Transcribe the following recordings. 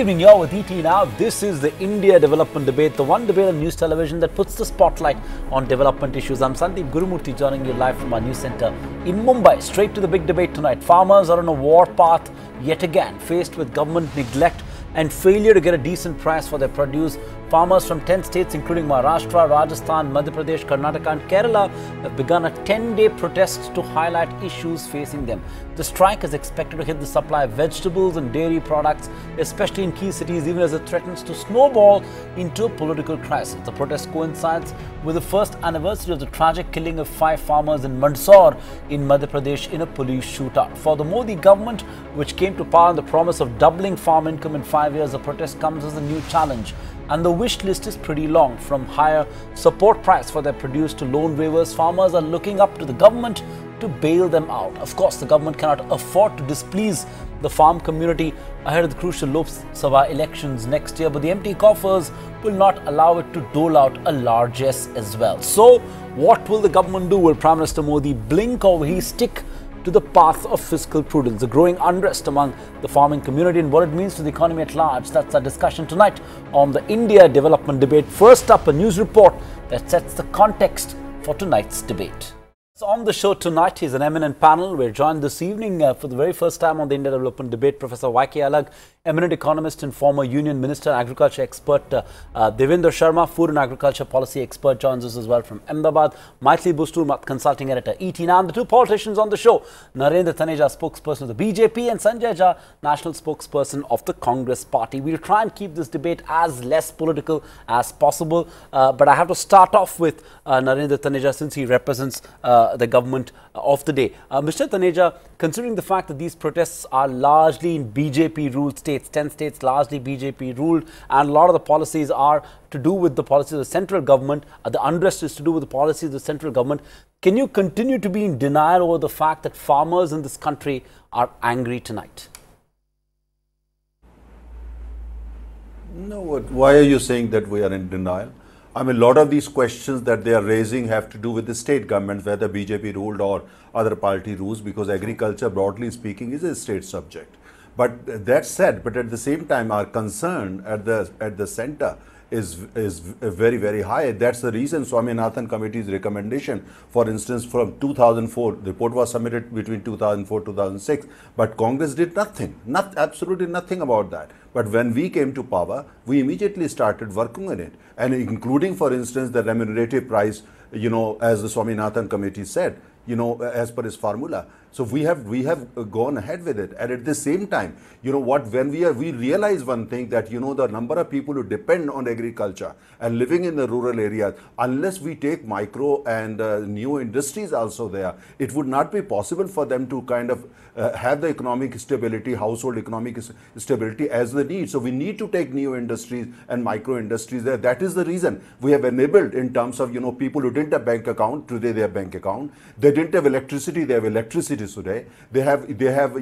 evening, you're with ET now. This is the India Development Debate, the one debate on news television that puts the spotlight on development issues. I'm Sandeep Gurumurthy, joining you live from our news center in Mumbai. Straight to the big debate tonight. Farmers are on a warpath yet again, faced with government neglect and failure to get a decent price for their produce. Farmers from 10 states including Maharashtra, Rajasthan, Madhya Pradesh, Karnataka and Kerala have begun a 10-day protest to highlight issues facing them. The strike is expected to hit the supply of vegetables and dairy products, especially in key cities, even as it threatens to snowball into a political crisis. The protest coincides with the first anniversary of the tragic killing of 5 farmers in Mandsaur in Madhya Pradesh in a police shootout. For the Modi government, which came to power on the promise of doubling farm income in 5 years, the protest comes as a new challenge. And the wish list is pretty long. From higher support price for their produce to loan waivers, farmers are looking up to the government to bail them out. Of course, the government cannot afford to displease the farm community ahead of the crucial Lok Sabha elections next year, but the empty coffers will not allow it to dole out a largesse as well. So, what will the government do? Will Prime Minister Modi blink, or will he stick to the path of fiscal prudence? The growing unrest among the farming community and what it means to the economy at large. That's our discussion tonight on the India Development Debate. First up, a news report that sets the context for tonight's debate. So on the show tonight is an eminent panel. We're joined this evening for the very first time on the India Development Debate. Professor Y.K. Alag, eminent economist and former Union Minister, agriculture expert. Devendra Sharma, food and agriculture policy expert, joins us as well from Ahmedabad. Maithili Bustur, consulting editor, ET Now. And the two politicians on the show, Narendra Taneja, spokesperson of the BJP, and Sanjay Jha, national spokesperson of the Congress party. We'll try and keep this debate as less political as possible. But I have to start off with Narendra Taneja, since he represents the government of the day. Mr. Taneja, considering the fact that these protests are largely in BJP-ruled states, 10 states largely BJP-ruled, and a lot of the policies are to do with the policies of the central government, the unrest is to do with the policies of the central government, can you continue to be in denial over the fact that farmers in this country are angry tonight? No, why are you saying that we are in denial? I mean, a lot of these questions that they are raising have to do with the state governments, whether BJP ruled or other party rules, because agriculture, broadly speaking, is a state subject. But that said, but at the same time, our concern at the center is very, very high. That's the reason Swaminathan Committee's recommendation, for instance, from 2004, the report was submitted between 2004-2006, but Congress did nothing, absolutely nothing about that. But when we came to power, we immediately started working on it, and including, for instance, the remunerative price, you know, as the Swaminathan Committee said, you know, as per his formula. So we have gone ahead with it, and at the same time, you know what, when we realize one thing, that, you know, the number of people who depend on agriculture and living in the rural areas, unless we take micro and new industries also there, it would not be possible for them to kind of have the economic stability, household economic stability as they need. So we need to take new industries and micro industries there. That is the reason we have enabled, in terms of, you know, people who didn't have bank account, today they have bank account. They didn't have electricity, they have electricity today. They have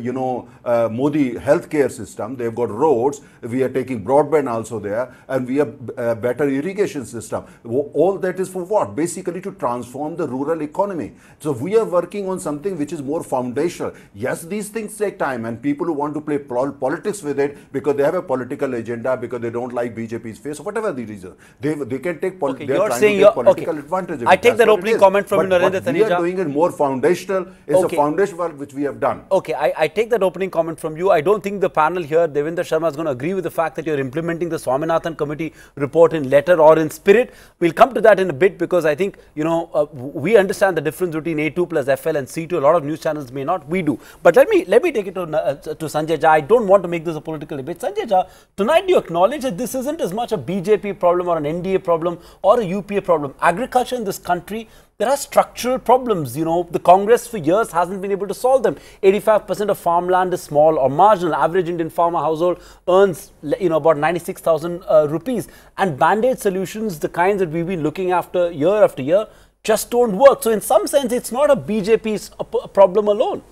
you know, Modi healthcare system. They've got roads. We are taking broadband also there, and we have better irrigation system. All that is for what? Basically to transform the rural economy. So we are working on something which is more foundational. Yes, these things take time, and people who want to play politics with it because they have a political agenda, because they don't like BJP's face, or whatever the reason, they can take political advantage of it. I take that opening comment from Narendra Taneja. We are doing it more foundational. It's a foundation work which we have done. Okay, I take that opening comment from you. I don't think the panel here, Devendra Sharma, is going to agree with the fact that you're implementing the Swaminathan Committee report in letter or in spirit. We'll come to that in a bit, because I think, you know, we understand the difference between A2 plus FL and C2. A lot of news channels may not. We do. But let me take it to Sanjay Jha. I don't want to make this a political debate. Sanjay Jha, tonight do you acknowledge that this isn't as much a BJP problem or an NDA problem or a UPA problem? Agriculture in this country, there are structural problems. You know, the Congress for years hasn't been able to solve them. 85% of farmland is small or marginal. Average Indian farmer household earns, you know, about 96,000 rupees. And band-aid solutions, the kinds that we've been looking after year after year, just don't work. So in some sense, it's not a BJP's problem alone.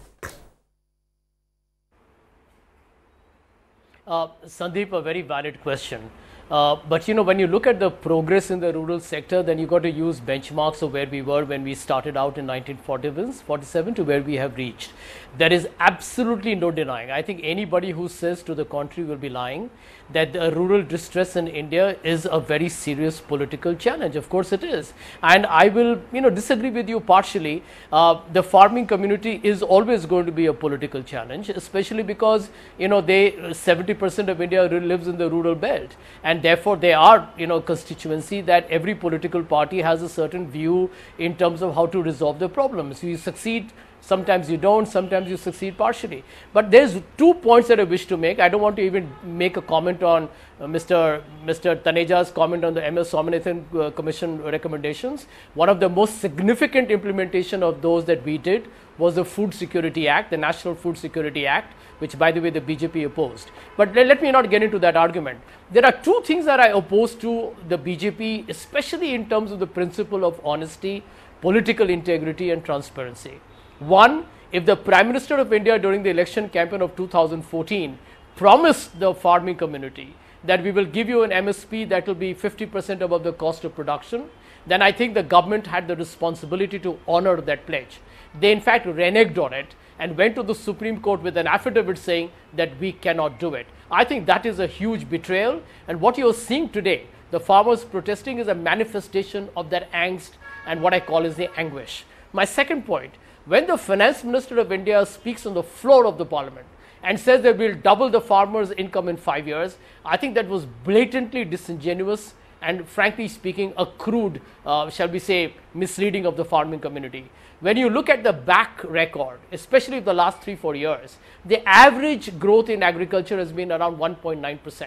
Sandeep, a very valid question. But when you look at the progress in the rural sector, then you got to use benchmarks of where we were when we started out in 1947 to where we have reached. There is absolutely no denying. I think anybody who says to the contrary will be lying, that the rural distress in India is a very serious political challenge. Of course it is. And I will, disagree with you partially. The farming community is always going to be a political challenge, especially because, 70% of India lives in the rural belt. And therefore, they are, constituency that every political party has a certain view in terms of how to resolve the problems. You succeed, sometimes you don't, sometimes you succeed partially. But there's 2 points that I wish to make. I don't want to even make a comment on Mr. Taneja's comment on the MS Swaminathan Commission recommendations. One of the most significant implementation of those that we did was the Food Security Act, the National Food Security Act, which by the way the BJP opposed. But let me not get into that argument. There are 2 things that I oppose to the BJP, especially in terms of the principle of honesty, political integrity and transparency. One, if the Prime Minister of India during the election campaign of 2014 promised the farming community that we will give you an MSP that will be 50% above the cost of production, then I think the government had the responsibility to honor that pledge. They in fact reneged on it and went to the Supreme Court with an affidavit saying that we cannot do it. I think that is a huge betrayal, and what you are seeing today, the farmers protesting, is a manifestation of that angst and what I call is the anguish. My second point, when the Finance Minister of India speaks on the floor of the Parliament and says that we will double the farmers' income in 5 years, I think that was blatantly disingenuous and frankly speaking a crude, shall we say, misleading of the farming community. When you look at the back record, especially the last 3-4 years, the average growth in agriculture has been around 1.9%.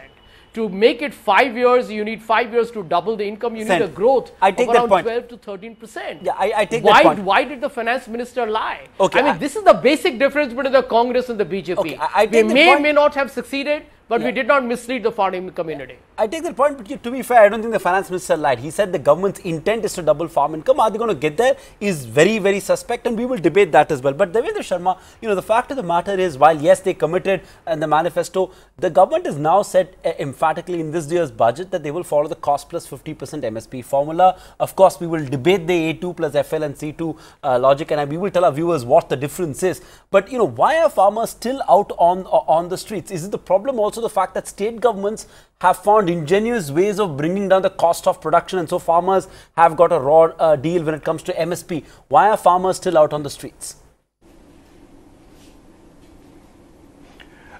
To make it 5 years, you need 5 years to double the income. You need a growth of around 12 to 13%. Yeah, I take that point. Why did the finance minister lie? Okay, I mean, this is the basic difference between the Congress and the BJP. Okay, we may not have succeeded, but we did not mislead the farming community. I take that point, but to be fair, I don't think the finance minister lied. He said the government's intent is to double farm income. Are they going to get there is very, very suspect, and we will debate that as well. But Devendra Sharma, the fact of the matter is, while yes, they committed in the manifesto, the government has now said emphatically in this year's budget that they will follow the cost plus 50% MSP formula. Of course, we will debate the A2 plus FL and C2 logic, and we will tell our viewers what the difference is. But, why are farmers still out on the streets? Is it the problem also the fact that state governments have found ingenious ways of bringing down the cost of production, and so farmers have got a raw deal when it comes to MSP? Why are farmers still out on the streets?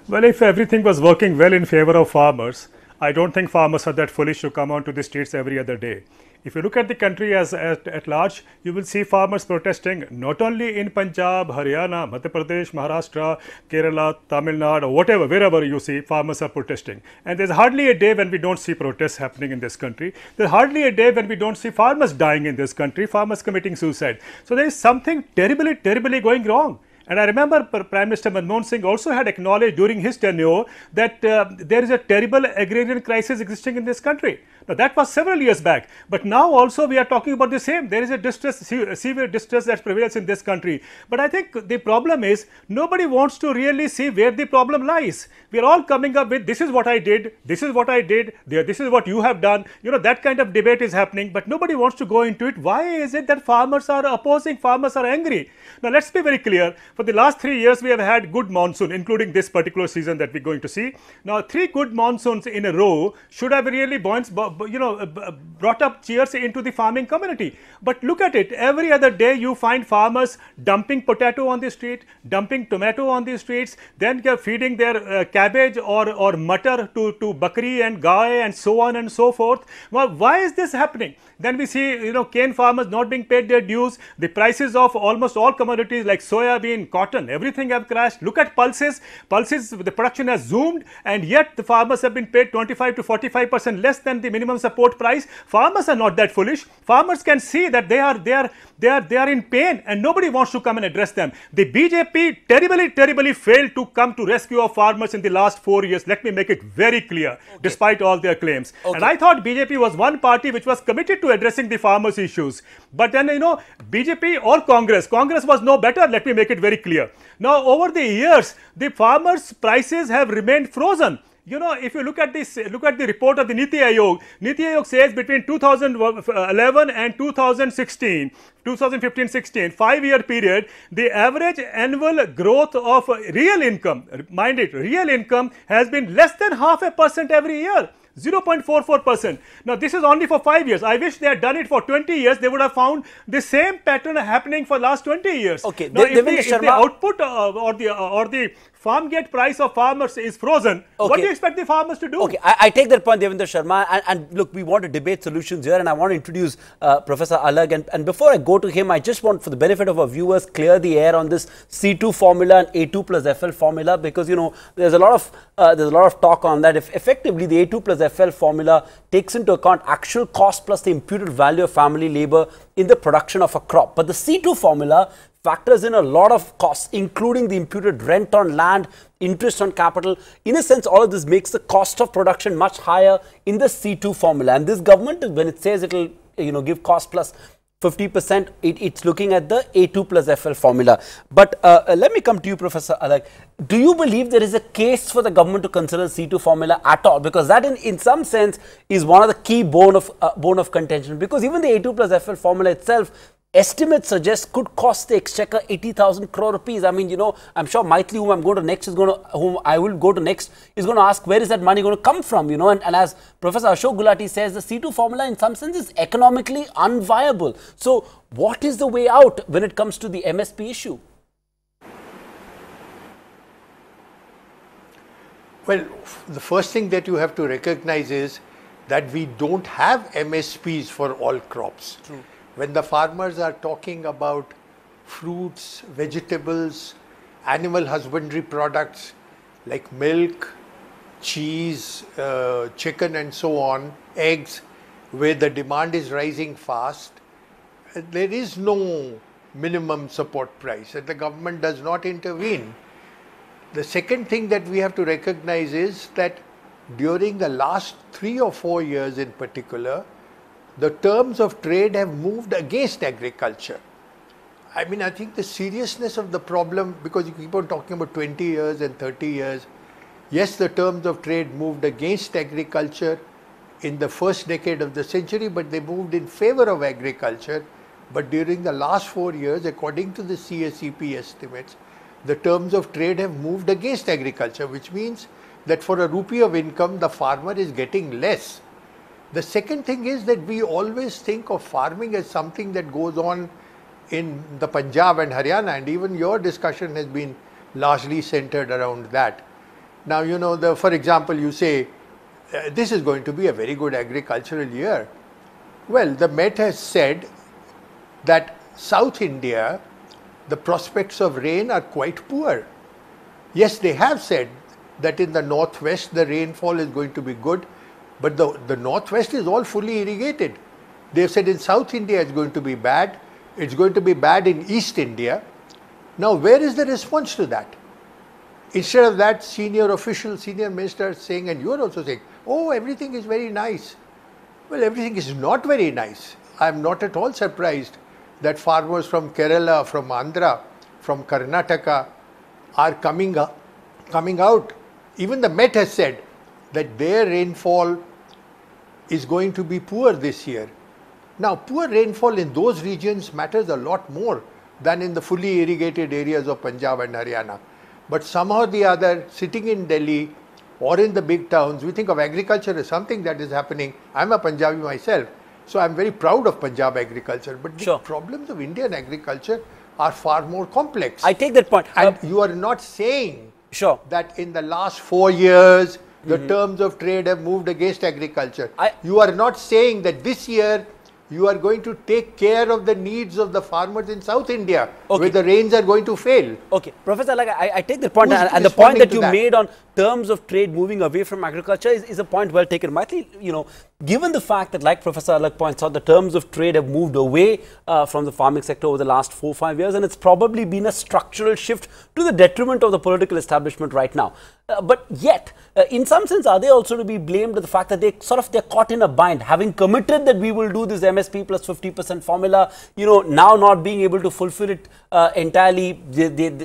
Well, if everything was working well in favor of farmers, I don't think farmers are that foolish to come onto the streets every other day. If you look at the country at large, you will see farmers protesting not only in Punjab, Haryana, Madhya Pradesh, Maharashtra, Kerala, Tamil Nadu, whatever, wherever you see, farmers are protesting. And there's hardly a day when we don't see protests happening in this country. There's hardly a day when we don't see farmers dying in this country, farmers committing suicide. So there is something terribly, terribly going wrong. And I remember Prime Minister Manmohan Singh also had acknowledged during his tenure that there is a terrible agrarian crisis existing in this country. Now, that was several years back, but now also we are talking about the same. There is a distress, severe distress that prevails in this country. But I think the problem is nobody wants to really see where the problem lies. We are all coming up with, this is what I did, this is what I did, this is what you have done. That kind of debate is happening, but nobody wants to go into it. Why is it that farmers are opposing, farmers are angry? Now, let's be very clear. For the last 3 years, we have had good monsoon, including this particular season that we're going to see. Now, 3 good monsoons in a row should have really brought up cheers into the farming community. But look at it, every other day you find farmers dumping potato on the street, dumping tomato on the streets, then feeding their cabbage or mutter to bakri and gai and so on and so forth. Well, why is this happening? Then we see, cane farmers not being paid their dues. The prices of almost all commodities like soya bean, cotton, everything have crashed. Look at pulses. Pulses, the production has zoomed, and yet the farmers have been paid 25 to 45% less than the minimum support price. Farmers are not that foolish. Farmers can see that they are in pain, and nobody wants to come and address them. The BJP terribly failed to come to rescue of farmers in the last 4 years. Let me make it very clear, despite all their claims. And I thought BJP was one party which was committed to addressing the farmers' issues. But then, BJP or Congress was no better. Let me make it very clear. Now, over the years, the farmers' prices have remained frozen. You know, if you look at this, look at the report of the Niti Aayog says between 2011 and 2015-16, 5-year period, the average annual growth of real income, mind it, real income has been less than 0.5% every year. 0.44%. Now, this is only for 5 years. I wish they had done it for 20 years. They would have found the same pattern happening for last 20 years. Okay. Now, if the output or the farm gate price of farmers is frozen, what do you expect the farmers to do? Okay, I take that point, Devendra Sharma, and look, we want to debate solutions here, and I want to introduce Professor Alag, and before I go to him, I just want, for the benefit of our viewers, clear the air on this C2 formula and A2 plus FL formula, because, you know, there's a lot of talk on that. If effectively the A2 plus FL formula takes into account actual cost plus the imputed value of family labor in the production of a crop, but the C2 formula factors in a lot of costs, including the imputed rent on land, interest on capital. In a sense, all of this makes the cost of production much higher in the C2 formula. And this government, when it says it will, you know, give cost plus 50%, it's looking at the A2 plus FL formula. But let me come to you, Professor Alag. Do you believe there is a case for the government to consider C2 formula at all? Because that, in some sense, is one of the key bone of contention. Because even the A2 plus FL formula itself, estimates suggest could cost the exchequer 80,000 crore rupees. I mean, you know, I'm sure Maithili, whom I will go to next, is going to ask where is that money going to come from, you know, and as Professor Ashok Gulati says, the C2 formula in some sense is economically unviable. So what is the way out when it comes to the MSP issue? Well, the first thing that you have to recognize is that we don't have MSPs for all crops. True. When the farmers are talking about fruits, vegetables, animal husbandry products like milk, cheese, chicken and so on, eggs, where the demand is rising fast, there is no minimum support price and the government does not intervene. The second thing that we have to recognize is that during the last 3 or 4 years in particular, the terms of trade have moved against agriculture. I mean, I think the seriousness of the problem, because you keep on talking about 20 years and 30 years, yes, the terms of trade moved against agriculture in the first decade of the century, but they moved in favor of agriculture. But during the last 4 years, according to the CSEP estimates, the terms of trade have moved against agriculture, which means that for a rupee of income, the farmer is getting less. The second thing is that we always think of farming as something that goes on in the Punjab and Haryana, and even your discussion has been largely centered around that. Now, you know, for example, you say, this is going to be a very good agricultural year. Well, the Met has said that South India, the prospects of rain are quite poor. Yes, they have said that in the northwest, the rainfall is going to be good. But the northwest is all fully irrigated. They've said in South India it's going to be bad. It's going to be bad in East India. Now, where is the response to that? Instead of that, senior ministers saying, and you are also saying, oh, everything is very nice. Well, everything is not very nice. I'm not at all surprised that farmers from Kerala, from Andhra, from Karnataka are coming out. Even the Met has said that their rainfall is going to be poor this year. Now, poor rainfall in those regions matters a lot more than in the fully irrigated areas of Punjab and Haryana. But somehow or the other, sitting in Delhi or in the big towns, we think of agriculture as something that is happening. I'm a Punjabi myself, so I'm very proud of Punjab agriculture. But the problems of Indian agriculture are far more complex. I take that point. And you are not saying that in the last 4 years, the terms of trade have moved against agriculture. You are not saying that this year you are going to take care of the needs of the farmers in South India, where the rains are going to fail. Okay, Professor, like I take the point, and the point that you made on terms of trade moving away from agriculture is a point well taken. Maithili, you know, given the fact that, like Professor Alak points out, the terms of trade have moved away from the farming sector over the last 4-5 years, and it's probably been a structural shift to the detriment of the political establishment right now. But yet, in some sense, are they also to be blamed for the fact that they're caught in a bind, having committed that we will do this MSP plus 50% formula, now not being able to fulfill it entirely.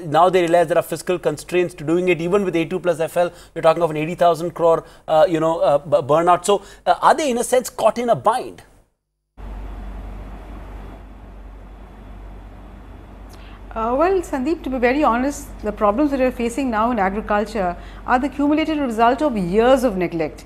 Now they realize there are fiscal constraints to doing it. Even with A2 plus FL, we're talking of an 80,000 crore, burnout. So are they in a sense caught in a bind? Well, Sandeep, to be very honest, the problems that we are facing now in agriculture are the cumulative result of years of neglect.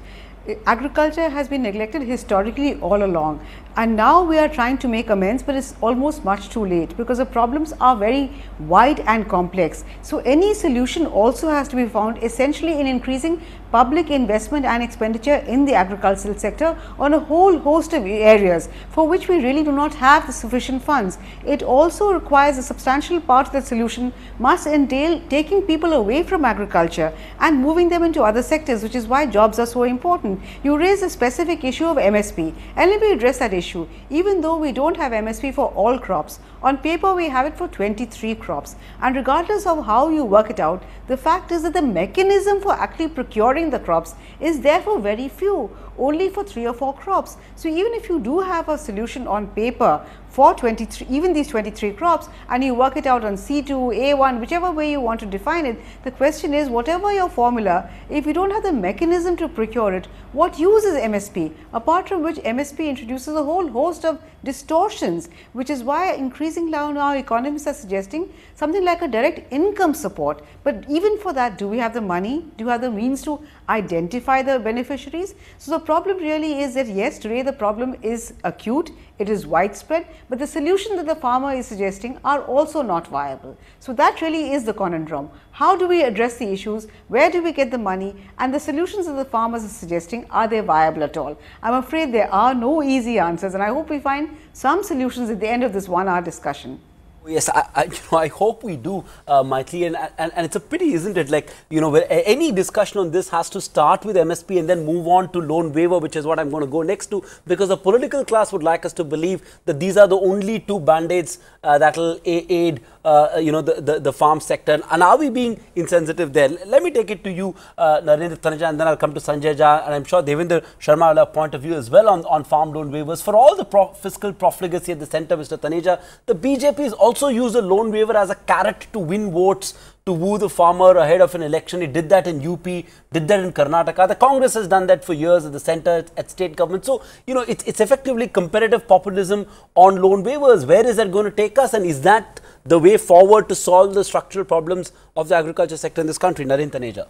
Agriculture has been neglected historically all along, and now we are trying to make amends, but it's almost much too late because the problems are very wide and complex. So any solution also has to be found essentially in increasing public investment and expenditure in the agricultural sector on a whole host of areas for which we really do not have the sufficient funds. It also requires a substantial part of the solution must entail taking people away from agriculture and moving them into other sectors, which is why jobs are so important. You raise a specific issue of MSP, and let me address that issue. Even though we don't have MSP for all crops, on paper we have it for 23 crops, and regardless of how you work it out, the fact is that the mechanism for actually procuring the crops is therefore very few, only for 3 or 4 crops. So even if you do have a solution on paper for 23, even these 23 crops, and you work it out on C2, A1, whichever way you want to define it, the question is, whatever your formula, if you don't have the mechanism to procure it, what use is MSP? Apart from which MSP introduces a whole host of distortions, which is why increasing now economists are suggesting something like a direct income support. But even for that, do we have the money? Do we have the means to identify the beneficiaries? So the problem really is that yes, today the problem is acute, it is widespread, but the solution that the farmer is suggesting are also not viable. So that really is the conundrum. How do we address the issues? Where do we get the money? And the solutions that the farmers are suggesting, are they viable at all? I'm afraid there are no easy answers, and I hope we find some solutions at the end of this 1-hour discussion. Yes, I hope we do, Maithili, and it's a pity, isn't it? Like, where any discussion on this has to start with MSP and then move on to loan waiver, which is what I'm going to go next to, because the political class would like us to believe that these are the only 2 band-aids that will aid, the farm sector. And are we being insensitive there? Let me take it to you, Narendra Taneja, and then I'll come to Sanjay Jha, and I'm sure Devendra Sharma will have a point of view as well on farm loan waivers. For all the fiscal profligacy at the centre, Mr. Taneja, the BJP is also use a loan waiver as a carrot to win votes, to woo the farmer ahead of an election. It did that in UP, did that in Karnataka. The Congress has done that for years at the centre, at state government. So, it's effectively competitive populism on loan waivers. Where is that going to take us? And is that the way forward to solve the structural problems of the agriculture sector in this country? Narendra Taneja.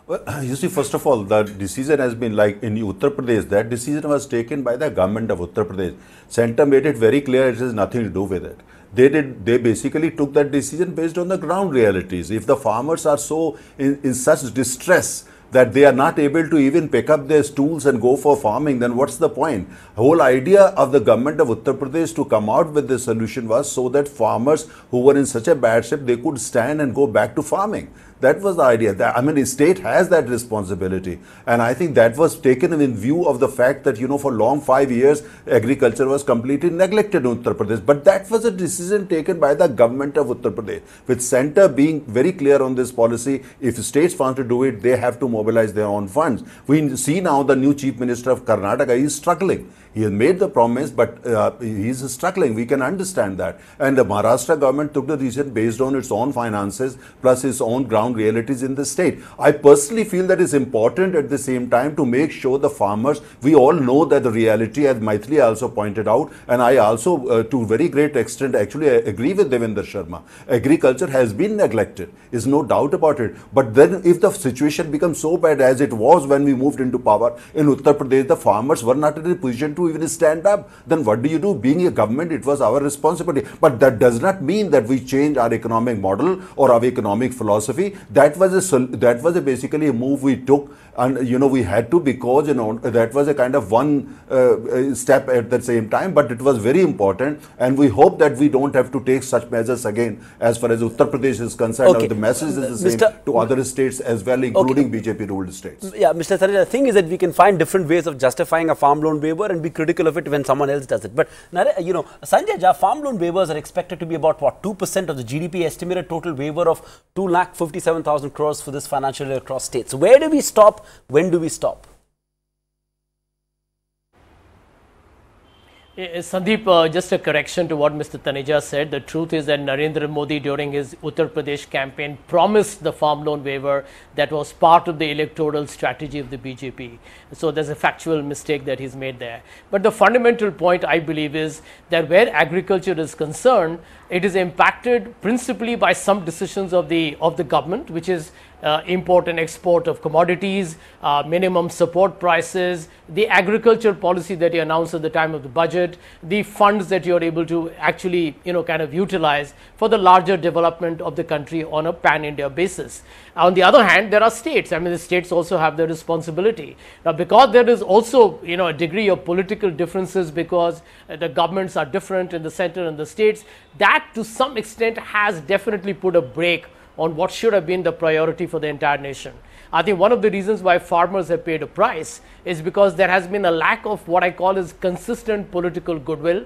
Well, you see, first of all, the decision has been like in Uttar Pradesh, that decision was taken by the government of Uttar Pradesh. Centre made it very clear it has nothing to do with it. They basically took that decision based on the ground realities. If the farmers are so in such distress that they are not able to even pick up their stools and go for farming, then what's the point? The whole idea of the government of Uttar Pradesh to come out with this solution was so that farmers who were in such a bad shape, they could stand and go back to farming. That was the idea. The state has that responsibility. And I think that was taken in view of the fact that, for long 5 years, agriculture was completely neglected in Uttar Pradesh. But that was a decision taken by the government of Uttar Pradesh, with centre being very clear on this policy. If states want to do it, they have to mobilize their own funds. We see now the new Chief Minister of Karnataka is struggling. He has made the promise, but he is struggling. We can understand that. And the Maharashtra government took the decision based on its own finances plus its own ground realities in the state. I personally feel that it's important at the same time to make sure the farmers, we all know that the reality, as Maithili also pointed out, and I also to a very great extent actually agree with Devendra Sharma. Agriculture has been neglected, is no doubt about it. But then if the situation becomes so bad as it was when we moved into power in Uttar Pradesh, the farmers were not in a position to even stand up, then what do? Being a government, it was our responsibility. But that does not mean that we change our economic model or our economic philosophy. that was basically a move we took, and we had to, because that was a kind of one step at the same time, but it was very important, and we hope that we don't have to take such measures again as far as Uttar Pradesh is concerned. Okay. The message is the same to other states as well, including BJP ruled states. Yeah, Mr. Taneja, the thing is that we can find different ways of justifying a farm loan waiver and be critical of it when someone else does it. But Sanjay, farm loan waivers are expected to be about what, 2% of the GDP, estimated total waiver of 2,57,000 crores for this financial year across states. Where do we stop? When do we stop? Sandeep, just a correction to what Mr. Taneja said. The truth is that Narendra Modi, during his Uttar Pradesh campaign, promised the farm loan waiver that was part of the electoral strategy of the BJP. So there's a factual mistake that he's made there. But the fundamental point, I believe, is that where agriculture is concerned, it is impacted principally by some decisions of the government, which is import and export of commodities, minimum support prices, the agriculture policy that you announced at the time of the budget, the funds that you are able to actually, kind of utilize for the larger development of the country on a pan-India basis. On the other hand, there are states. I mean, the states also have their responsibility. Now, because there is also, a degree of political differences, because the governments are different in the center and the states, that to some extent has definitely put a brake on what should have been the priority for the entire nation. I think one of the reasons why farmers have paid a price is because there has been a lack of what I call as consistent political goodwill,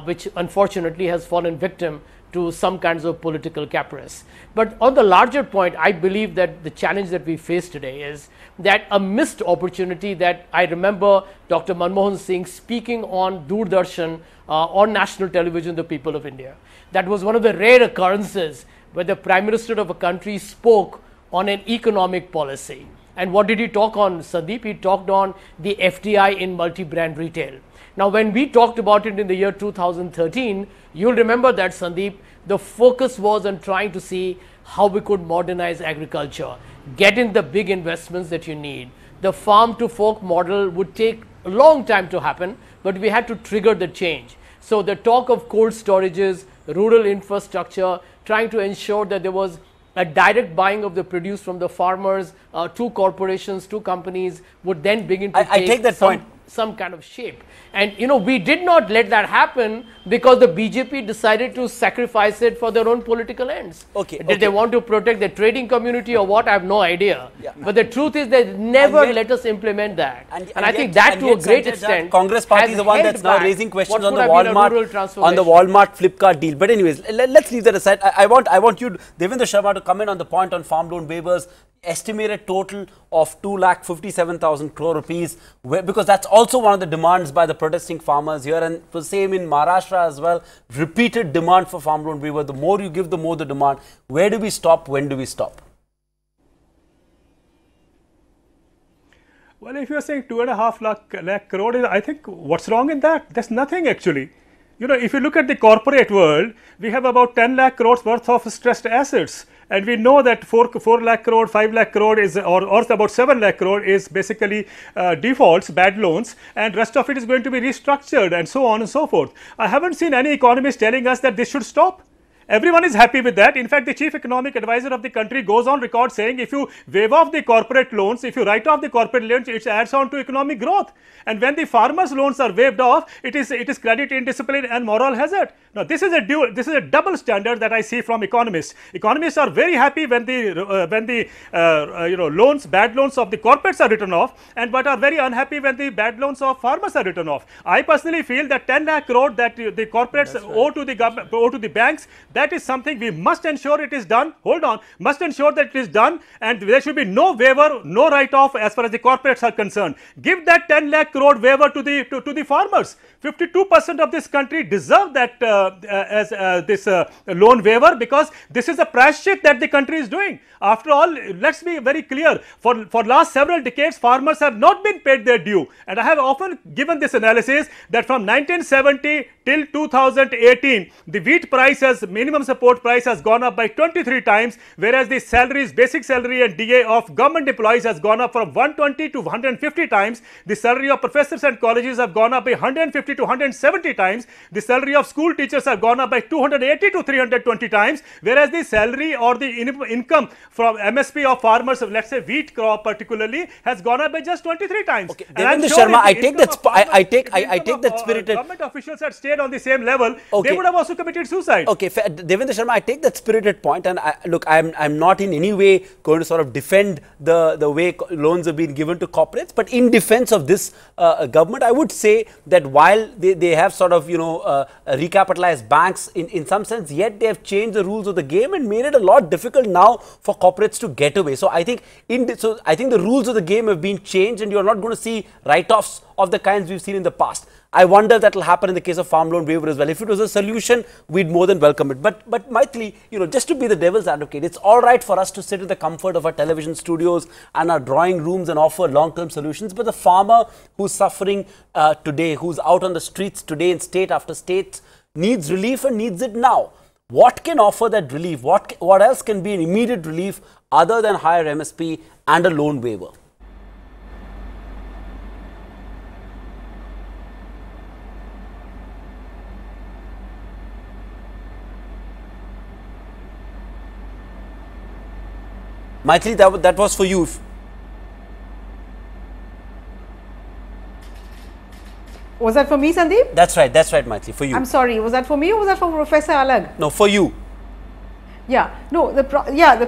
which unfortunately has fallen victim to some kinds of political caprice. But on the larger point, I believe that the challenge that we face today is that a missed opportunity that I remember Dr. Manmohan Singh speaking on Doordarshan, on national television, the people of India. That was one of the rare occurrences where the Prime Minister of a country spoke on an economic policy. And what did he talk on, Sandeep? He talked on the FDI in multi-brand retail. Now, when we talked about it in the year 2013, you'll remember that, Sandeep, the focus was on trying to see how we could modernize agriculture, get in the big investments that you need. The farm to fork model would take a long time to happen, but we had to trigger the change. So the talk of cold storages, rural infrastructure, trying to ensure that there was a direct buying of the produce from the farmers to corporations, to companies, would then begin to take that point. Some kind of shape. And we did not let that happen because the BJP decided to sacrifice it for their own political ends. Did they want to protect the trading community or what? I have no idea. Yeah. But the truth is they never let us implement that. And I think that to a great extent, Congress party is the one that's now raising questions on the Walmart Flipkart deal. But anyways, let's leave that aside. I want you, Devendra Sharma, to comment on the point on farm loan waivers. Estimated total of 2,57,000 crore rupees, because that's also one of the demands by the protesting farmers here, and the same in Maharashtra as well. Repeated demand for farm loan waiver. The more you give, the more the demand. Where do we stop? When do we stop? Well, if you are saying 2.5 lakh crore, I think what's wrong in that? There's nothing actually. If you look at the corporate world, we have about 10 lakh crores worth of stressed assets. And we know that 4 lakh crore, 5 lakh crore is, or about 7 lakh crore is basically defaults, bad loans, and rest of it is going to be restructured and so on and so forth. I haven't seen any economist telling us that this should stop. Everyone is happy with that. In fact, the chief economic advisor of the country goes on record saying if you waive off the corporate loans, if you write off the corporate loans, it adds on to economic growth. And when the farmers' loans are waived off, it is credit indiscipline and moral hazard. Now, this is a double standard that I see from economists. Economists are very happy when the loans, bad loans of the corporates are written off, and but are very unhappy when the bad loans of farmers are written off. I personally feel that 10 lakh crore that the corporates owe to the government, owe to the banks, that is something we must ensure it is done. Hold on, must ensure that it is done, and there should be no waiver, no write-off as far as the corporates are concerned. Give that 10 lakh crore waiver to the farmers. 52% of this country deserve that this loan waiver, because this is a prashchit that the country is doing. After all, let's be very clear. For last several decades, farmers have not been paid their due, and I have often given this analysis that from 1970 till 2018, the wheat price has minimum support price has gone up by 23 times, whereas the salaries, basic salary and DA of government employees has gone up from 120 to 150 times. The salary of professors and colleges have gone up by 150 to 170 times. The salary of school teachers have gone up by 280 to 320 times, whereas the salary or the income from MSP of farmers of, let's say, wheat crop particularly, has gone up by just 23 times. Okay, Devendra Sharma, I take that spirited. Government officials had stayed on the same level, they would have also committed suicide. Okay, Devendra Sharma, I take that spirited point, and look, I'm not in any way going to sort of defend the way loans have been given to corporates, but in defense of this government, I would say that while they have sort of, recapitalized banks in some sense, yet they have changed the rules of the game and made it a lot difficult now for corporates to get away. So I think the rules of the game have been changed, and you're not going to see write-offs of the kinds we've seen in the past. I wonder that will happen in the case of farm loan waiver as well. If it was a solution, we'd more than welcome it. But Maithili, just to be the devil's advocate, it's all right for us to sit in the comfort of our television studios and our drawing rooms and offer long-term solutions. But the farmer who's suffering today, who's out on the streets today in state after state, needs relief and needs it now. What can offer that relief? What else can be an immediate relief other than higher MSP and a loan waiver? Maithili, that was for you. Was that for me, Sandeep? That's right, Maithili, for you. I'm sorry, was that for me or was that for Professor Alag? No, for you. Yeah, no, the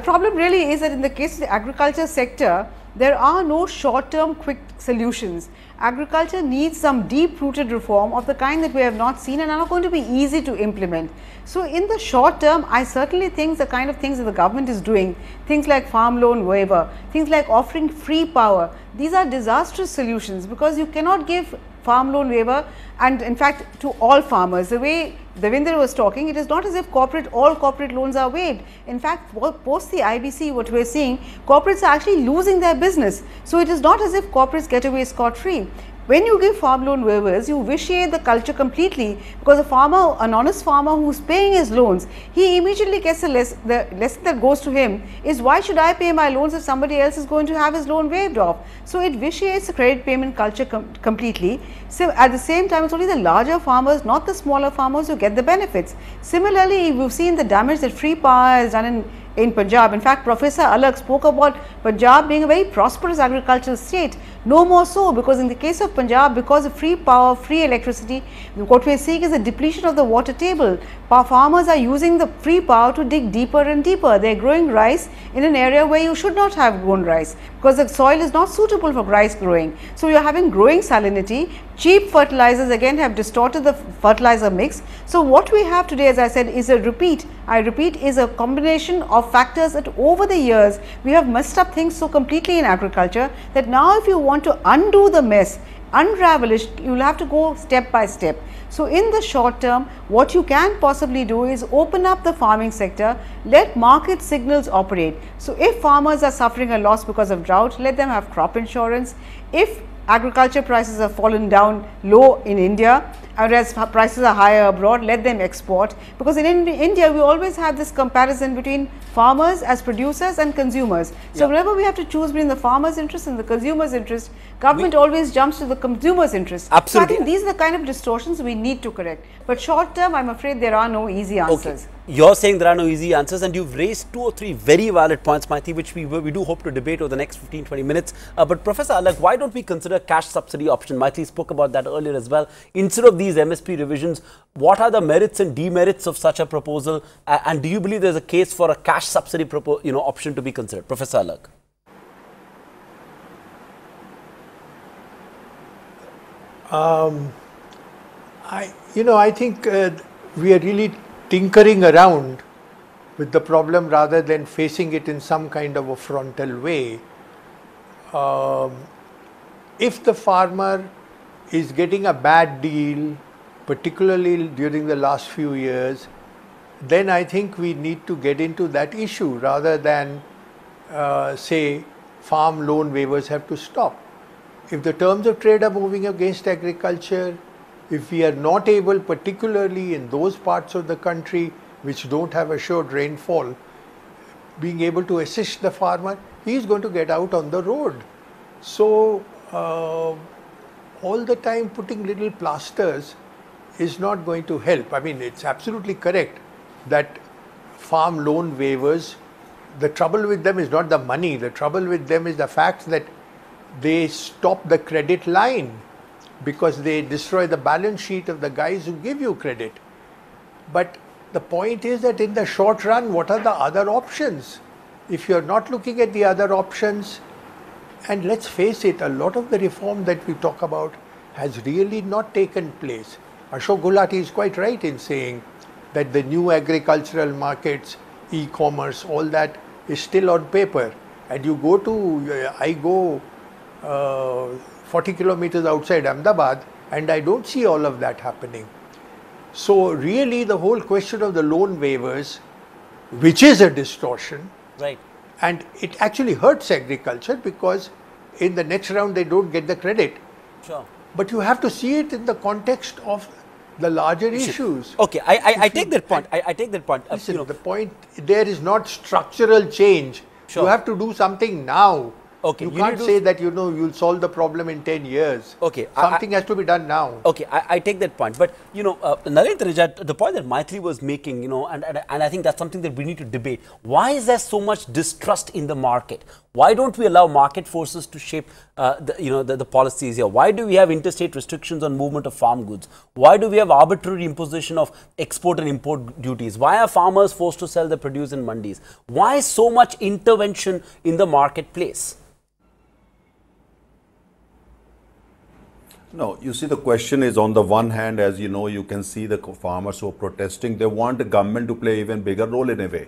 problem really is that in the case of the agriculture sector, there are no short-term quick solutions. Agriculture needs some deep-rooted reform of the kind that we have not seen and are not going to be easy to implement. So in the short term, I certainly think the kind of things that the government is doing, things like farm loan waiver, things like offering free power, these are disastrous solutions because you cannot give farm loan waiver and in fact to all farmers. The way Devendra was talking, it is not as if all corporate loans are waived. In fact, post the IBC, what we are seeing, corporates are actually losing their business. So it is not as if corporates get away scot-free. When you give farm loan waivers, you vitiate the culture completely because an honest farmer who's paying his loans, he immediately gets the lesson that goes to him is, why should I pay my loans if somebody else is going to have his loan waived off? So it vitiates the credit payment culture completely. So at the same time, it's only the larger farmers, not the smaller farmers, who get the benefits. Similarly, we've seen the damage that free power has done in Punjab. In fact, Professor Alag spoke about Punjab being a very prosperous agricultural state. No more so, because in the case of Punjab, because of free power, free electricity, what we are seeing is a depletion of the water table. Farmers are using the free power to dig deeper and deeper. They are growing rice in an area where you should not have grown rice because the soil is not suitable for rice growing. So you are having growing salinity. Cheap fertilizers again have distorted the fertilizer mix. So what we have today, as I said, is a repeat. I repeat, is a combination of factors that over the years we have messed up things so completely in agriculture that now if you want to undo the mess, unravel it, you will have to go step by step. So in the short term, what you can possibly do is open up the farming sector, let market signals operate. So if farmers are suffering a loss because of drought, let them have crop insurance. If agriculture prices have fallen down low in India, whereas prices are higher abroad, let them export, because in India we always have this comparison between farmers as producers and consumers. So whenever we have to choose between the farmer's interest and the consumer's interest, government always jumps to the consumer's interest. Absolutely. So I think these are the kind of distortions we need to correct. But short term, I'm afraid there are no easy answers. Okay. You're saying there are no easy answers, and you've raised 2 or 3 very valid points, Maithili, which we do hope to debate over the next 15-20 minutes. But Professor Alag, why don't we consider cash subsidy option? Maithili spoke about that earlier as well. Instead of these MSP revisions, what are the merits and demerits of such a proposal? And do you believe there's a case for a cash subsidy option to be considered? Professor Alag. I think we are really tinkering around with the problem rather than facing it in some kind of a frontal way. If the farmer is getting a bad deal, particularly during the last few years, then I think we need to get into that issue rather than say farm loan waivers have to stop. If the terms of trade are moving against agriculture, if we are not able, particularly in those parts of the country which don't have assured rainfall, being able to assist the farmer, he is going to get out on the road. So, all the time putting little plasters is not going to help. I mean, it's absolutely correct that farm loan waivers, the trouble with them is not the money, the trouble with them is the fact that they stop the credit line because they destroy the balance sheet of the guys who give you credit. But the point is that in the short run, what are the other options? If you're not looking at the other options, and let's face it, a lot of the reform that we talk about has really not taken place. Ashok Gulati is quite right in saying that the new agricultural markets, e-commerce, all that is still on paper. And you go to, I go 40 kilometers outside Ahmedabad and I don't see all of that happening. So really the whole question of the loan waivers, which is a distortion, Right. and it actually hurts agriculture because in the next round they don't get the credit. Sure. But you have to see it in the context of the larger issues. Okay, I take that point. I take that point. Listen, the point there is not structural change. Sure. You have to do something now. Okay, You you can't need to- say that, you'll solve the problem in 10 years. Okay, Something has to be done now. Okay, I take that point. But, Narendra, the point that Maitri was making, and I think that's something that we need to debate. Why is there so much distrust in the market? Why don't we allow market forces to shape, the policies here? Why do we have interstate restrictions on movement of farm goods? Why do we have arbitrary imposition of export and import duties? Why are farmers forced to sell their produce in mandis? Why so much intervention in the marketplace? No, you see, the question is, on the one hand, as you know, you can see the farmers who are protesting. They want the government to play even bigger role in a way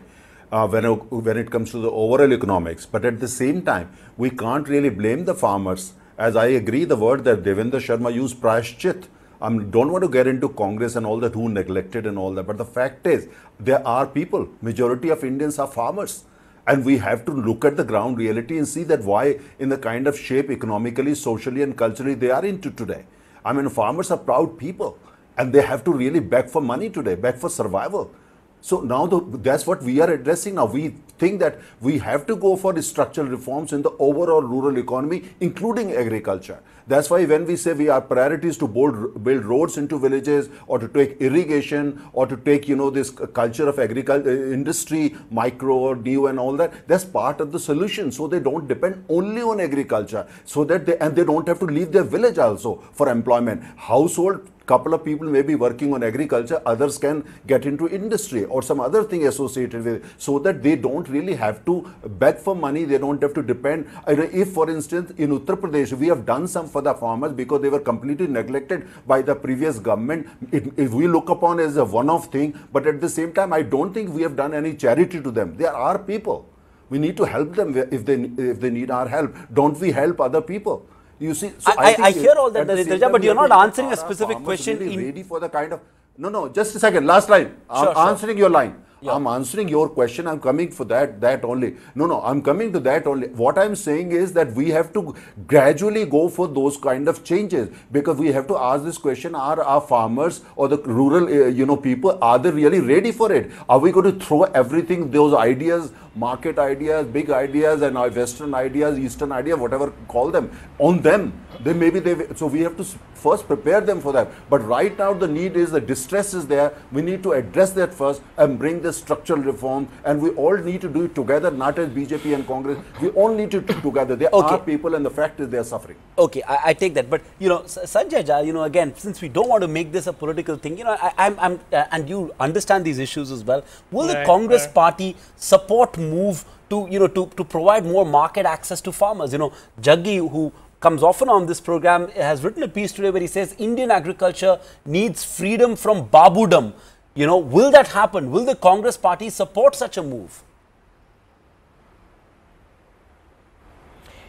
when it comes to the overall economics. But at the same time, we can't really blame the farmers. As I agree, the word that Devendra Sharma used, prashchit. I don't want to get into Congress and all that, who neglected and all that. But the fact is, there are people. Majority of Indians are farmers. And we have to look at the ground reality and see that why, in the kind of shape economically, socially and culturally they are into today. I mean, farmers are proud people and they have to really beg for money today, beg for survival. So now that's what we are addressing now. We think that we have to go for the structural reforms in the overall rural economy, including agriculture. That's why when we say we are priorities to build roads into villages, or to take irrigation, or to take, this culture of agriculture, industry, micro, new and all that, that's part of the solution. So they don't depend only on agriculture, so that they don't have to leave their village also for employment. Household, couple of people may be working on agriculture, others can get into industry or some other thing associated with it, so that they don't really have to beg for money, they don't have to depend. If, for instance, in Uttar Pradesh, we have done some for the farmers because they were completely neglected by the previous government, if we look upon as a one-off thing, but at the same time, I don't think we have done any charity to them. They are our people. We need to help them if they need our help. Don't we help other people? You see, so I hear all that, Narendra, but you're not answering a specific question. Really ready for the kind of no. Just a second. Last line. I'm answering your line. Yeah. I'm answering your question. I'm coming for that only. No. I'm coming to that only. What I'm saying is that we have to gradually go for those kind of changes, because we have to ask this question: are our farmers or the rural, people, are they really ready for it? Are we going to throw everything, those ideas, market ideas, big ideas, and our Western ideas, Eastern ideas, whatever call them, on them? So we have to first prepare them for that. But right now the need is, the distress is there. We need to address that first and bring the structural reform, and we all need to do it together, not as BJP and Congress. We all need to do it together. There are people, and the fact is they are suffering. Okay, I take that. But Sanjay, again, since we don't want to make this a political thing, I'm and you understand these issues as well. Will the Congress party support move to provide more market access to farmers? Jaggi, who comes often on this program, has written a piece today where he says Indian agriculture needs freedom from babudam. Will that happen? Will the Congress party support such a move?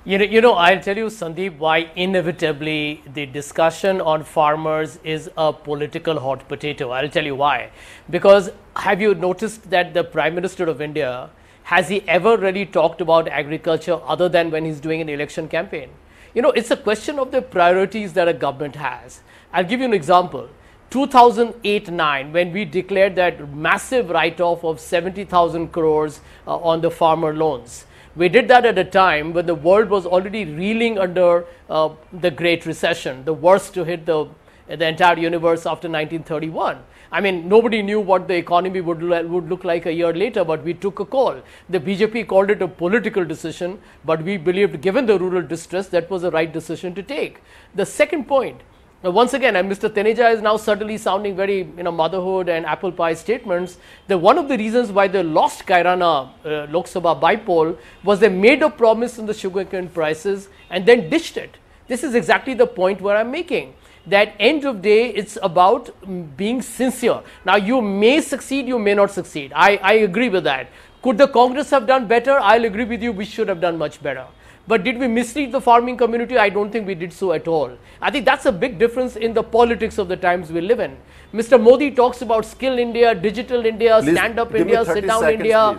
I'll tell you, Sandeep, why inevitably the discussion on farmers is a political hot potato. I'll tell you why. Because have you noticed that the Prime Minister of India, has he ever really talked about agriculture other than when he's doing an election campaign? It's a question of the priorities that a government has. I'll give you an example. 2008-9, when we declared that massive write-off of 70,000 crores on the farmer loans. We did that at a time when the world was already reeling under the Great Recession, the worst to hit the entire universe after 1931. I mean, nobody knew what the economy would look like a year later, but we took a call. The BJP called it a political decision, but we believed, given the rural distress, that was the right decision to take. The second point, once again, and Mr. Taneja is now suddenly sounding very, motherhood and apple pie statements, that one of the reasons why they lost Kairana Lok Sabha bypoll was they made a promise on the sugarcane prices and then ditched it. This is exactly the point where I'm making. That end of day, it's about being sincere. Now, you may succeed, you may not succeed. I agree with that. Could the Congress have done better? I'll agree with you, we should have done much better. But did we mislead the farming community? I don't think we did so at all. I think that's a big difference in the politics of the times we live in. Mr. Modi talks about skill India, digital India, stand-up India, sit-down India,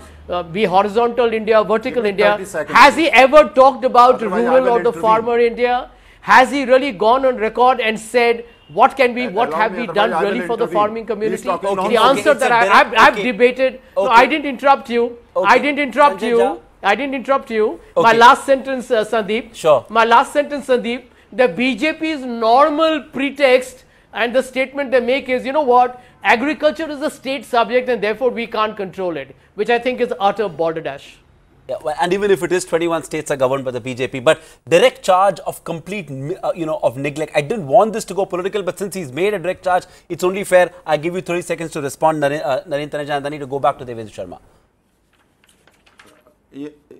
be horizontal India, vertical India. Has he ever talked about rural or the farmer India? Has he really gone on record and said, what have we done really for the farming community? The answer that I've debated, no, I didn't interrupt you. I didn't interrupt you. I didn't interrupt you. Okay. My last sentence, Sandeep. Sure. My last sentence, Sandeep. The BJP's normal pretext and the statement they make is, you know what, agriculture is a state subject and therefore we can't control it, which I think is utter balderdash. Yeah, well, and even if it is 21 states are governed by the BJP, but direct charge of complete, of neglect. I didn't want this to go political, but since he's made a direct charge, it's only fair. I give you 30 seconds to respond, Naren Taneja, and then I need to go back to Devendra Sharma.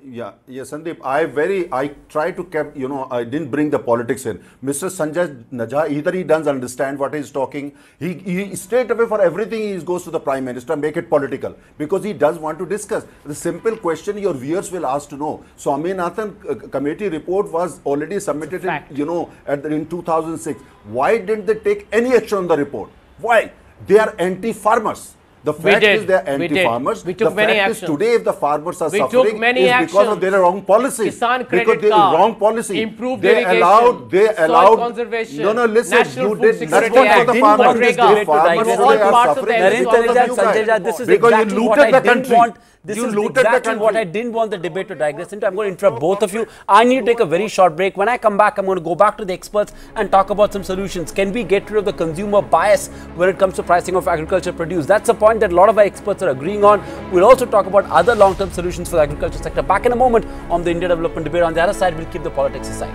Yeah, Sandeep, I try to keep, I didn't bring the politics in. Mr. Sanjay Najha, either he doesn't understand what he's talking. He straight away for everything he goes to the Prime Minister, make it political, because he does want to discuss. The simple question your viewers will ask to know. Swaminathan committee report was already submitted in 2006. Why didn't they take any action on the report? Why? They are anti-farmers. The fact is they are anti-farmers. We took many actions. Today if the farmers are suffering, took many is because of their wrong policy. Kisan credit because card, wrong policy. Improved they irrigation, allowed soil conservation, no, listen, national you food did security nothing for act, the farmers. Manrega, The farmers all today are parts of the suffering This is because exactly you what I looted the didn't country. want. This is exactly what I didn't want the debate to digress into. I'm going to interrupt both of you. I need to take a very short break. When I come back, I'm going to go back to the experts and talk about some solutions. Can we get rid of the consumer bias when it comes to pricing of agriculture produce? That's a point that a lot of our experts are agreeing on. We'll also talk about other long-term solutions for the agriculture sector. Back in a moment on the India Development Debate. On the other side, we'll keep the politics aside.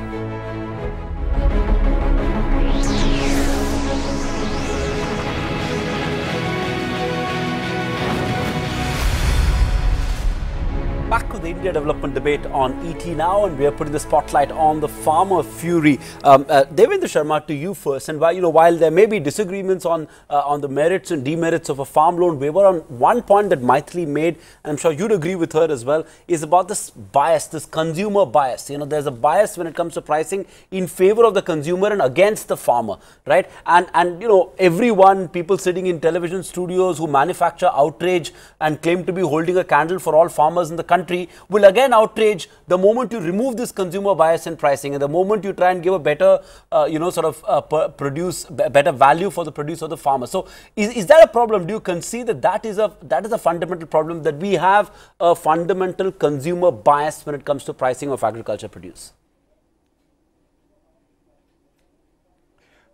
Back to the India Development Debate on ET now, and we are putting the spotlight on the farmer fury. Devendra Sharma, to you first. And while there may be disagreements on the merits and demerits of a farm loan waiver, on one point that Maithili made, and I'm sure you'd agree with her as well, is about this bias, this consumer bias. There's a bias when it comes to pricing in favor of the consumer and against the farmer, right? And everyone, people sitting in television studios who manufacture outrage and claim to be holding a candle for all farmers in the country will again outrage the moment you remove this consumer bias in pricing, and the moment you try and give a better, produce better value for the produce of the farmer. So, is that a problem? Do you concede that is a fundamental problem, that we have a fundamental consumer bias when it comes to pricing of agriculture produce?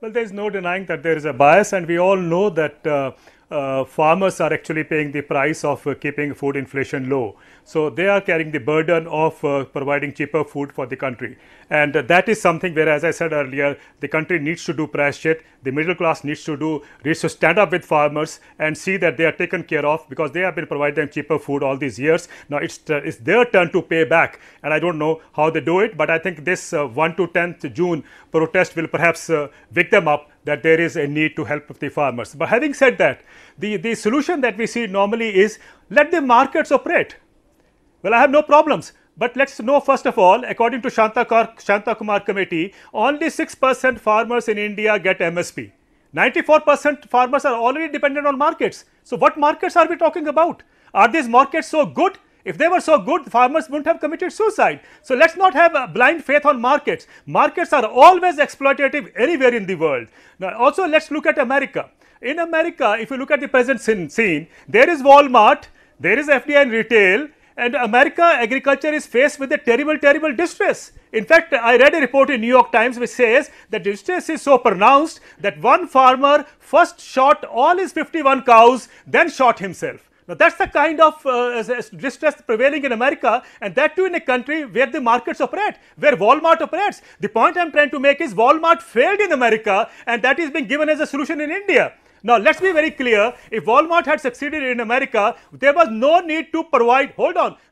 Well, there is no denying that there is a bias, and we all know that farmers are actually paying the price of keeping food inflation low. So they are carrying the burden of providing cheaper food for the country. And that is something where, as I said earlier, the country needs to do pressure. The middle class needs to stand up with farmers and see that they are taken care of, because they have been providing them cheaper food all these years. Now it's their turn to pay back, and I don't know how they do it, but I think this 1 to 10th June protest will perhaps wake them up that there is a need to help the farmers. But having said that, the solution that we see normally is let the markets operate. Well, I have no problems. But let's know, first of all, according to Shanta Kumar committee, only 6% farmers in India get MSP. 94% farmers are already dependent on markets. So what markets are we talking about? Are these markets so good If they were so good, farmers wouldn't have committed suicide. So let's not have a blind faith on markets. Markets are always exploitative anywhere in the world. Now also let's look at America. In America, if you look at the present scene, there is Walmart, there is FDI in retail, and America agriculture is faced with a terrible distress. In fact, I read a report in New York Times which says that distress is so pronounced that one farmer first shot all his 51 cows, then shot himself. Now that's the kind of distress prevailing in America, and that too in a country where the markets operate, where Walmart operates. The point I am trying to make is Walmart failed in America, and that is being given as a solution in India. Now let's be very clear, if Walmart had succeeded in America, there was no need to provide,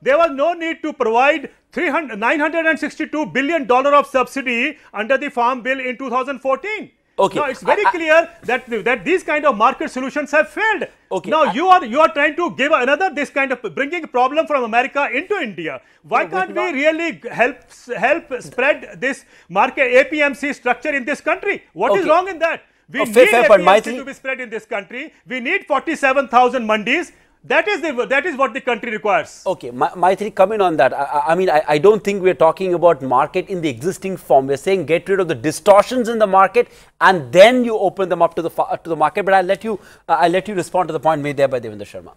there was no need to provide $962 billion of subsidy under the Farm Bill in 2014. Okay. Now it's very clear that these kind of market solutions have failed. Okay. Now you are trying to give another this kind of bringing a problem from America into India. Why can't we really help spread this market APMC structure in this country? What is wrong in that? We need APMC to be spread in this country. We need 47,000 mandis. That is what the country requires. Okay, Maitri, come in on that. I mean, I don't think we're talking about market in the existing form. We're saying get rid of the distortions in the market and then you open them up to the market. But I'll let you respond to the point made there by Devendra Sharma.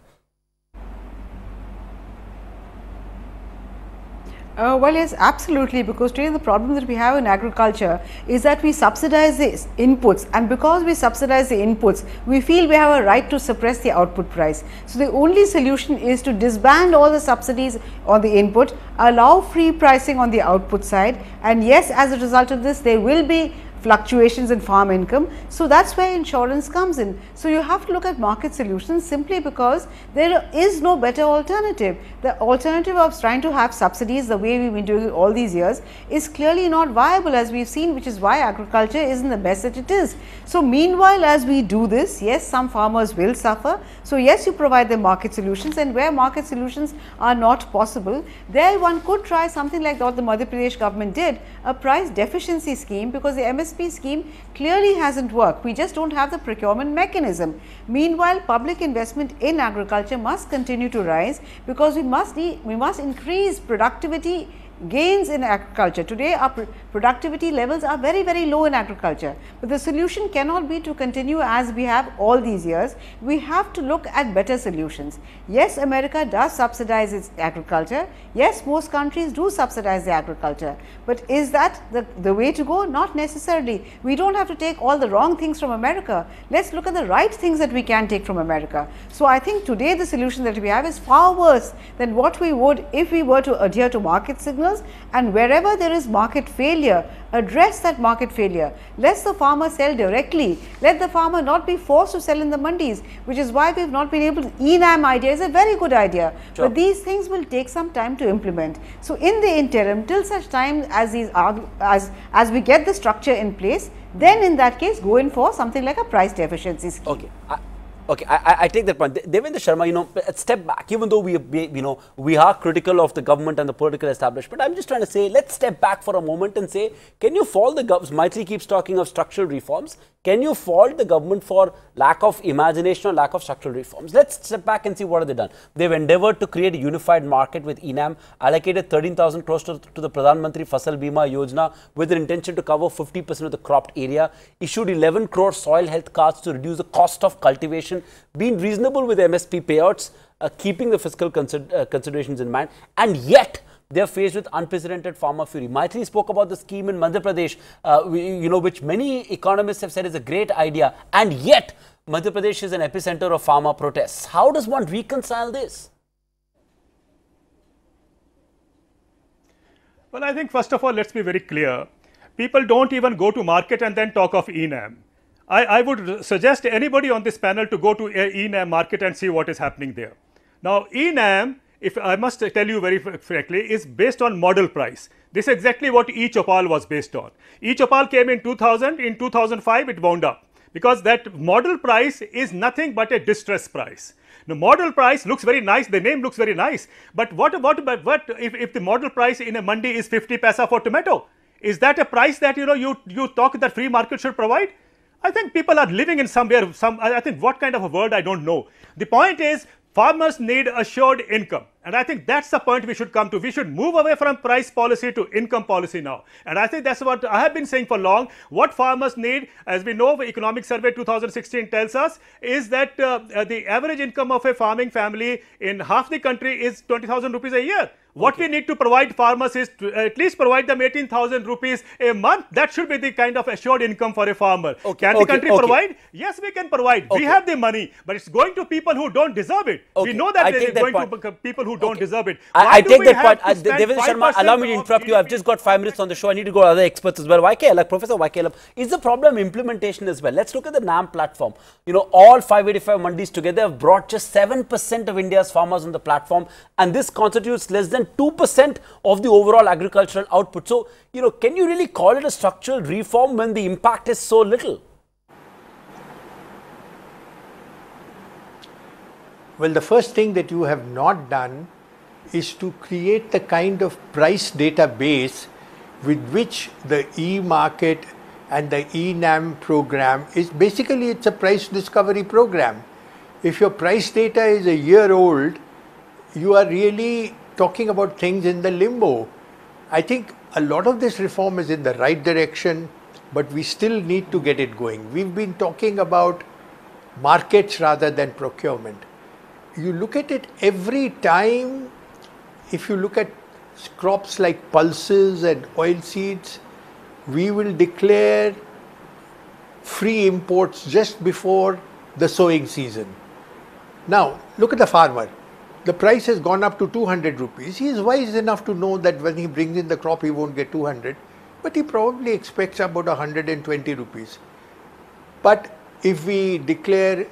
Well, yes, absolutely, because today the problem that we have in agriculture is that we subsidize the inputs, and because we subsidize the inputs, we feel we have a right to suppress the output price. So the only solution is to disband all the subsidies on the input, allow free pricing on the output side, and yes, as a result of this, there will be fluctuations in farm income. So that's where insurance comes in. So you have to look at market solutions simply because there is no better alternative. The alternative of trying to have subsidies the way we've been doing it all these years is clearly not viable, as we've seen, which is why agriculture isn't the best that it is. So meanwhile, as we do this, yes, some farmers will suffer. So yes, you provide them market solutions, and where market solutions are not possible, there one could try something like what the Madhya Pradesh government did, a price deficiency scheme, because the MSP scheme clearly hasn't worked. We just don't have the procurement mechanism. Meanwhile, public investment in agriculture must continue to rise, because we must increase productivity gains in agriculture. Today our productivity levels are very low in agriculture, but the solution cannot be to continue as we have all these years. We have to look at better solutions. Yes, America does subsidize its agriculture. Yes, most countries do subsidize the agriculture, but is that the way to go? Not necessarily. We don't have to take all the wrong things from America. Let's look at the right things that we can take from America. So I think today the solution that we have is far worse than what we would if we were to adhere to market signals. And wherever there is market failure, address that market failure. Let the farmer sell directly. Let the farmer not be forced to sell in the mandis, which is why we have not been able to. ENAM idea is a very good idea, sure, but these things will take some time to implement. So in the interim, till such time as as we get the structure in place, then in that case go in for something like a price deficiency scheme. Okay. Okay, I take that point. Devendra Sharma, step back. Even though we are critical of the government and the political establishment, I'm just trying to say, let's step back for a moment and say, can you fault the government? Maitri keeps talking of structural reforms. Can you fault the government for lack of imagination or lack of structural reforms? Let's step back and see what have they done. They've endeavored to create a unified market with ENAM, allocated 13,000 crores to the Pradhan Mantri Fasal Bima Yojana with an intention to cover 50% of the cropped area, issued 11 crore soil health cards to reduce the cost of cultivation, been reasonable with MSP payouts, keeping the fiscal considerations in mind, and yet they are faced with unprecedented farmer fury. Maitri spoke about the scheme in Madhya Pradesh, which many economists have said is a great idea, and yet Madhya Pradesh is an epicenter of farmer protests. How does one reconcile this? Well, I think first of all, let's be very clear. People don't even go to market and then talk of ENAM. I would suggest anybody on this panel to go to ENAM market and see what is happening there. Now, ENAM, if I must tell you very frankly, is based on model price. This is exactly what e-Chopal was based on. E-Chopal came in 2000, in 2005 it wound up, because that model price is nothing but a distress price. The model price looks very nice, the name looks very nice, but what if the model price in a mandi is 50 paisa for tomato? Is that a price that you talk that free market should provide? I think people are living in somewhere, I think what kind of a world, I don't know. The point is, Farmers need assured income, and I think that's the point we should come to. We should move away from price policy to income policy now, and I think that's what I have been saying for long. What farmers need, as we know, the Economic Survey 2016 tells us, is that the average income of a farming family in half the country is 20,000 rupees a year. What we need to provide farmers is to at least provide them 18,000 rupees a month. That should be the kind of assured income for a farmer. Can the country provide? Yes, we can provide. We have the money, but it's going to people who don't deserve it. We know that it is going to people who don't deserve it. I take that point. Devendra Sharma, allow me to interrupt you. I've just got 5 minutes on the show. I need to go to other experts as well. YK, Professor YK, is the problem implementation as well? Let's look at the NAM platform. You know, all 585 mandis together have brought just 7% of India's farmers on the platform, and this constitutes less than 2% of the overall agricultural output. So, you know, can you really call it a structural reform when the impact is so little? Well, the first thing that you have not done is to create the kind of price database with which the e-market and the e-NAM program is basically, it's a price discovery program. If your price data is a year old, you are really talking about things in the limbo. I think a lot of this reform is in the right direction, but we still need to get it going. We've been talking about markets rather than procurement. You look at it every time. If you look at crops like pulses and oilseeds, we will declare free imports just before the sowing season. Now, look at the farmer. The price has gone up to 200 rupees. He is wise enough to know that when he brings in the crop, he won't get 200, but he probably expects about 120 rupees. But if we declare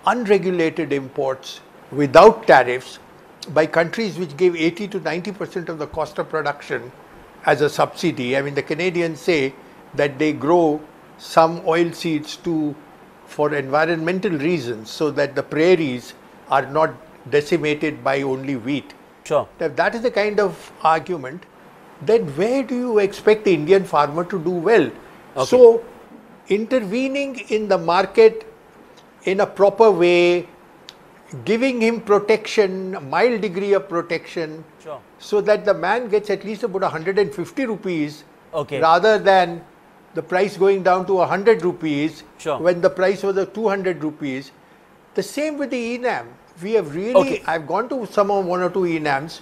unregulated imports without tariffs by countries which gave 80 to 90% of the cost of production as a subsidy, I mean, the Canadians say that they grow some oil seeds for environmental reasons so that the prairies are not decimated by only wheat. Sure. If that is the kind of argument, then where do you expect the Indian farmer to do well? Okay. So, intervening in the market in a proper way, giving him protection, a mild degree of protection, sure, so that the man gets at least about 150 rupees, rather than the price going down to 100 rupees, sure, when the price was 200 rupees. The same with the e-NAM. We have really, I've gone to one or two e-NAMs.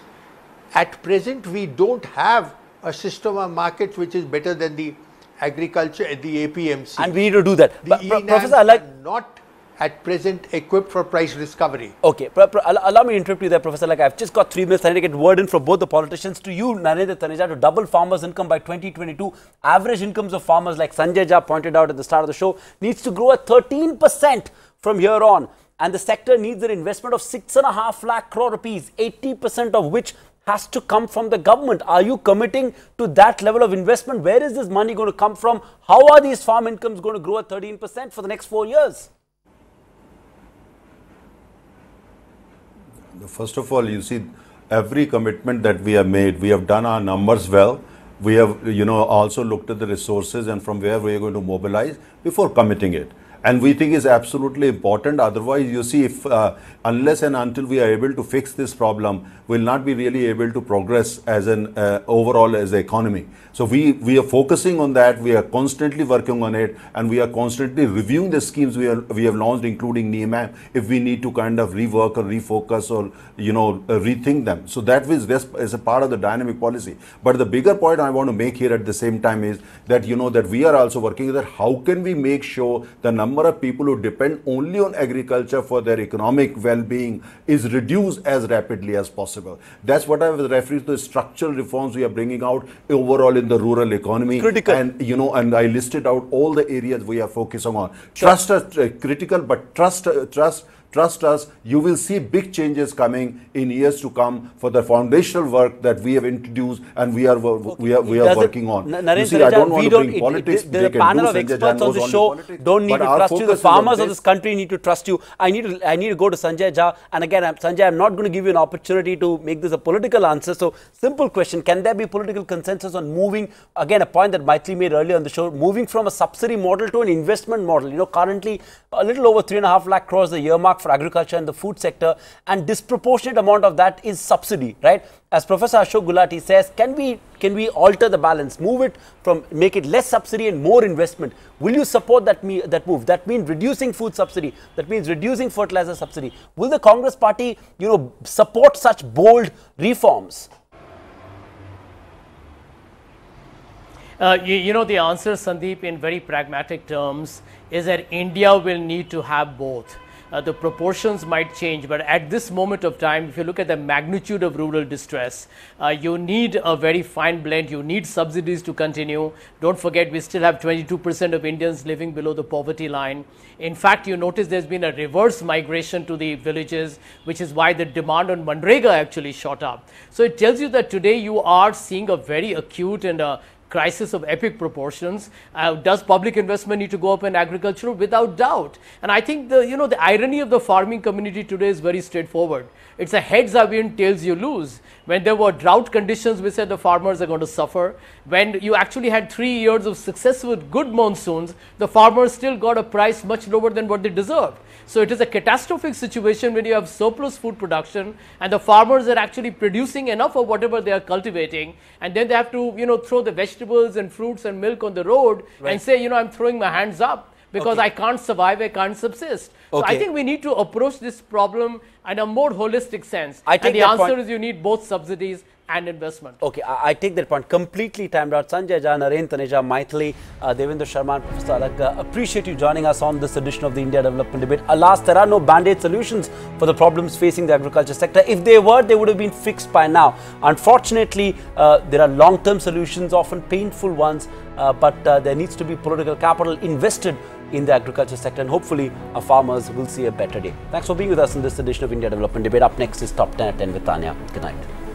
At present, we don't have a system of markets which is better than the agriculture, the APMC. And we need to do that. The e-NAMs Professor, are not at present equipped for price discovery. Okay, allow me to interrupt you there, Professor. Like, I've just got 3 minutes. I need to get word in from both the politicians. To you, Narendra Taneja, to double farmers' income by 2022. Average incomes of farmers, like Sanjay Jha pointed out at the start of the show, needs to grow at 13% from here on. And the sector needs an investment of 6.5 lakh crore rupees, 80% of which has to come from the government. Are you committing to that level of investment? Where is this money going to come from? How are these farm incomes going to grow at 13% for the next 4 years? First of all, you see, every commitment that we have made, we have done our numbers well. We have, also looked at the resources and from where we are going to mobilize before committing it. And we think is absolutely important. Otherwise, you see, if unless and until we are able to fix this problem, we'll not be really able to progress as an overall as the economy. So we are focusing on that. We are constantly working on it, and we are constantly reviewing the schemes we have launched, including NEMAP, if we need to kind of rework or refocus or rethink them. So that is a part of the dynamic policy. But the bigger point I want to make here at the same time is that that we are also working that how can we make sure the number of people who depend only on agriculture for their economic well-being is reduced as rapidly as possible. That's what I was referring to, the structural reforms we are bringing out overall in the rural economy. Critical. And and I listed out all the areas we are focusing on. Trust us, critical, but trust us, you will see big changes coming in years to come for the foundational work that we have introduced and we are working on. You see, I don't want to bring politics. There's a panel of experts on the show. Don't need to trust you. The farmers of this country need to trust you. I need to go to Sanjay Jha. And again, Sanjay, I'm not going to give you an opportunity to make this a political answer. So, simple question: can there be political consensus on moving? Again, a point that Maithili made earlier on the show, moving from a subsidy model to an investment model. Currently a little over 3.5 lakh crores the earmark for for agriculture and the food sector, and disproportionate amount of that is subsidy, right? As Professor Ashok Gulati says, can we alter the balance, move it from, make it less subsidy and more investment? Will you support that move? That means reducing food subsidy. That means reducing fertilizer subsidy. Will the Congress party, support such bold reforms? The answer, Sandeep, in very pragmatic terms, is that India will need to have both. The proportions might change, but at this moment of time, if you look at the magnitude of rural distress, you need a very fine blend. You need subsidies to continue. Don't forget, we still have 22% of Indians living below the poverty line. In fact, you notice there's been a reverse migration to the villages, which is why the demand on Manrega actually shot up. So it tells you that today you are seeing a very acute and crisis of epic proportions. Does public investment need to go up in agriculture? Without doubt. And I think the irony of the farming community today is very straightforward. It's a heads I win, tails you lose. When there were drought conditions, we said the farmers are going to suffer. When you actually had 3 years of success with good monsoons, the farmers still got a price much lower than what they deserved. So it is a catastrophic situation when you have surplus food production and the farmers are actually producing enough of whatever they are cultivating, and then they have to throw the vegetables and fruits and milk on the road and say, I'm throwing my hands up because I can't survive, I can't subsist. So I think we need to approach this problem in a more holistic sense. And the answer is you need both subsidies and investment. Okay, I take that point. Completely timed out. Sanjay Jha, Naren Taneja, Maithili, Devendra Sharma, and Professor Alak, appreciate you joining us on this edition of the India Development Debate. Alas, there are no band-aid solutions for the problems facing the agriculture sector. If they were, they would have been fixed by now. Unfortunately, there are long-term solutions, often painful ones, but there needs to be political capital invested in the agriculture sector, and hopefully our farmers will see a better day. Thanks for being with us in this edition of India Development Debate. Up next is Top 10 at 10 with Tanya. Good night.